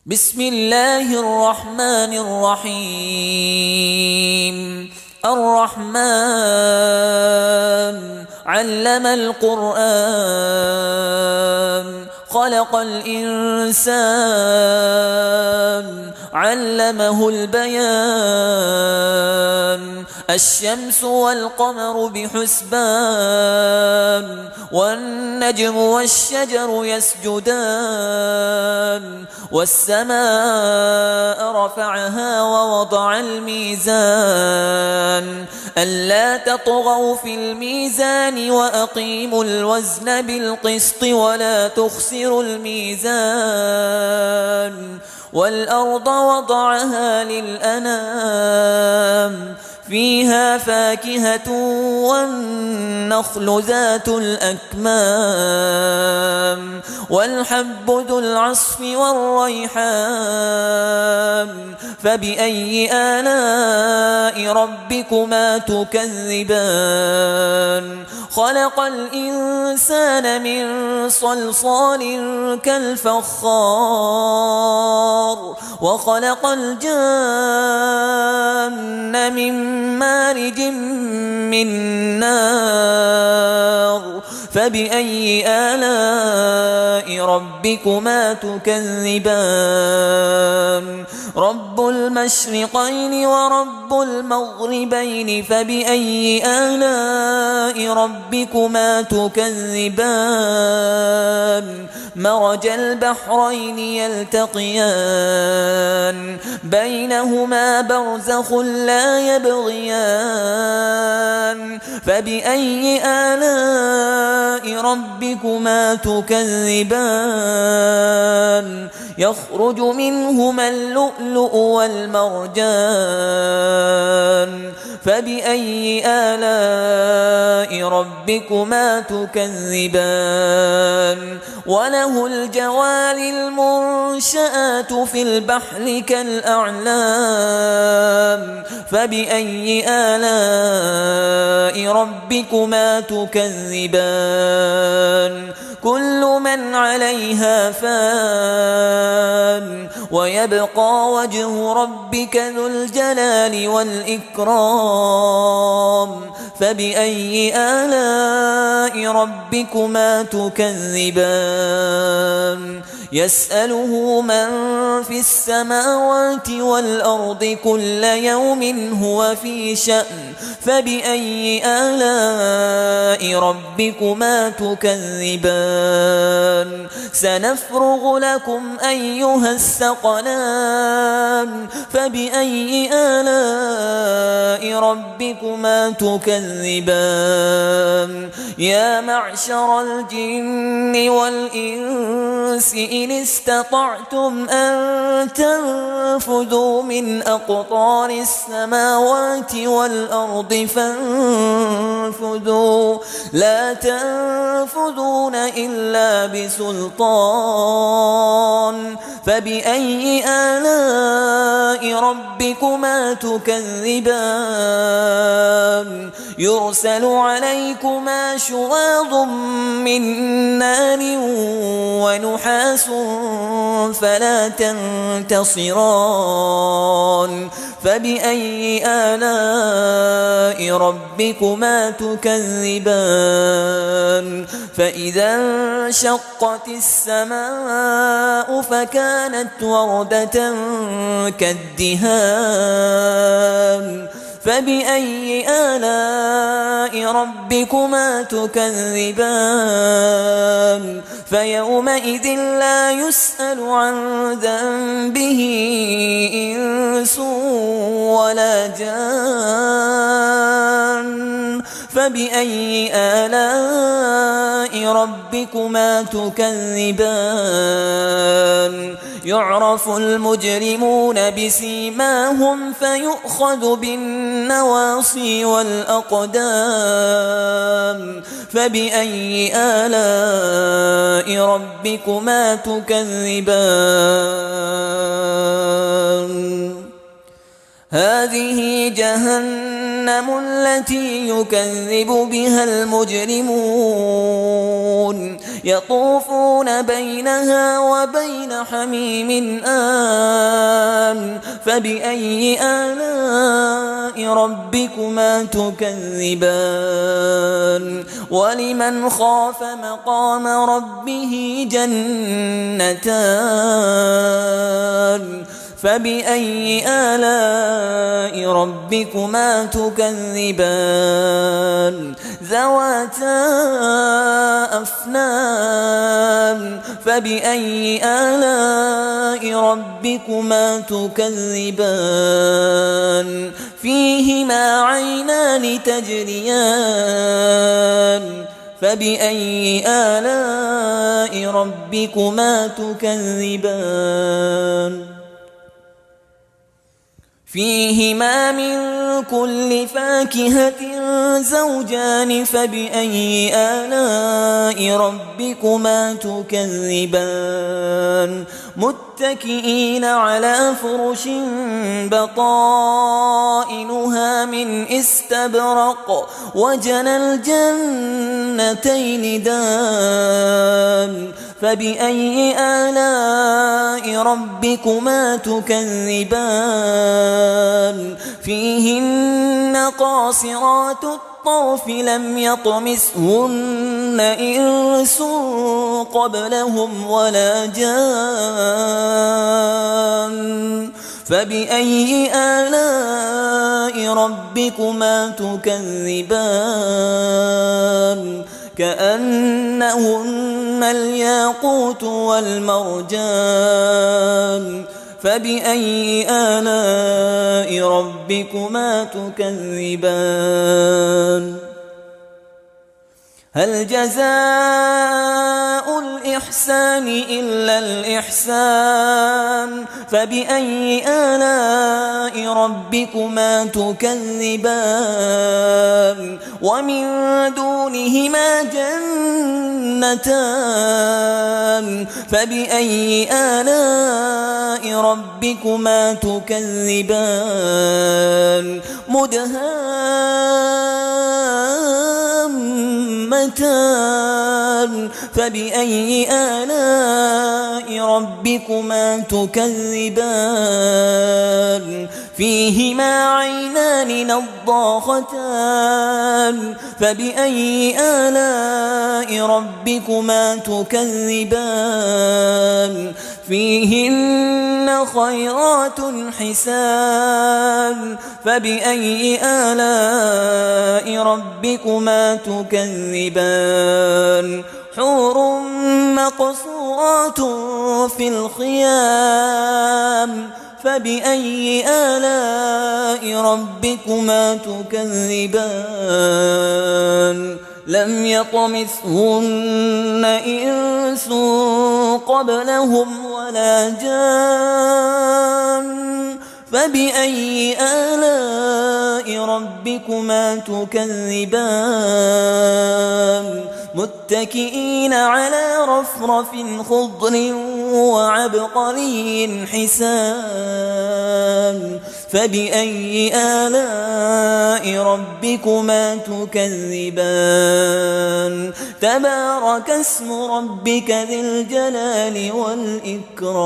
بسم الله الرحمن الرحيم. الرحمن علم القرآن خلق الإنسان علمه البيان. الشمس والقمر بحسبان والنجم والشجر يسجدان. والسماء رفعها ووضع الميزان ألا تطغوا في الميزان وأقيموا الوزن بالقسط ولا تخسروا الميزان. والأرض وضعها للأنام فيها فاكهة والنخل ذات الأكمام والحب ذو العصف والريحان. فبأي آلاء ربكما تكذبان؟ خلق الإنسان من صلصال كالفخار وخلق الجان من مارج من نار. فبأي آلاء ربكما تكذبان؟ رب المشرقين ورب المغربين فبأي آلاء ربكما تكذبان؟ مرج البحرين يلتقيان بينهما برزخ لا يبغيان. فبأي آلاء ربكما تكذبان؟ يخرج منهما اللؤلؤ والمرجان. فبأي آلاء ربكما تكذبان؟ وله الجوار المنشآت في البحر كالأعلام. فبأي آلاء ربكما تكذبان؟ كل من عليها فان ويبقى وجه ربك ذو الجلال والإكرام. فبأي آلاء ربكما تكذبان؟ يسأله من في السماوات والأرض كل يوم هو في شأن. فبأي آلاء ربكما تكذبان؟ سنفرغ لكم أيها الثقلان. فبأي آلاء ربكما تكذبان؟ يا معشر الجن والإنس إن استطعتم أن تنفذوا من أقطار السماوات والأرض فانفذوا لا تنفذون إلا بسلطان. فبأي آلاء ربكما تكذبان؟ يرسل عليكما شواظ من نار ونحاس فلا تنتصران. فبأي آلاء ربكما تكذبان؟ فإذا انشقت السماء فكانت وردة كالدهان. فبأي آلاء ربكما تكذبان؟ فيومئذ لا يسأل عن ذنبه إنس ولا جان. فبأي آلاء ربكما تكذبان؟ يعرف المجرمون بسيماهم فيؤخذ بالنواصي والأقدام. فبأي آلاء ربكما تكذبان؟ هذه جهنم التي يكذب بها المجرمون يطوفون بينها وبين حميم آن فبأي آلاء ربكما تكذبان ولمن خاف مقام ربه جنتان فبأي آلاء ربكما تكذبان ذواتا أفنان فبأي آلاء ربكما تكذبان فيهما عينان تجريان فبأي آلاء ربكما تكذبان فيهما من كل فاكهة زوجان فبأي آلاء ربكما تكذبان متكئين على فرش بطائنها من استبرق وجنى الجنتين دان فبأي آلاء ربكما تكذبان فيهن قاصرات الطرف لم يطمثهن إنس قبلهم ولا جان فبأي آلاء ربكما تكذبان كأنهن الياقوت والمرجان فبأي آلاء ربكما تكذبان هل جزاء الإحسان إلا الإحسان فبأي آلاء ربكما تكذبان ومن دونهما جنتان فبأي آلاء ربكما تكذبان مدهامتان فبأي آلاء ربكما تكذبان فيهما عينان نضاختان فبأي آلاء ربكما تكذبان فيهن خيرات حسان فبأي آلاء ربكما تكذبان حور مقصورات في الخيام فبأي آلاء ربكما تكذبان لم يطمثهن إنس قبلهم ولا جان فبأي آلاء ربكما تكذبان متكئين على رفرف خضر وعبقري حسان فبأي آلاء ربكما تكذبان تبارك اسم ربك ذي الجلال والإكرام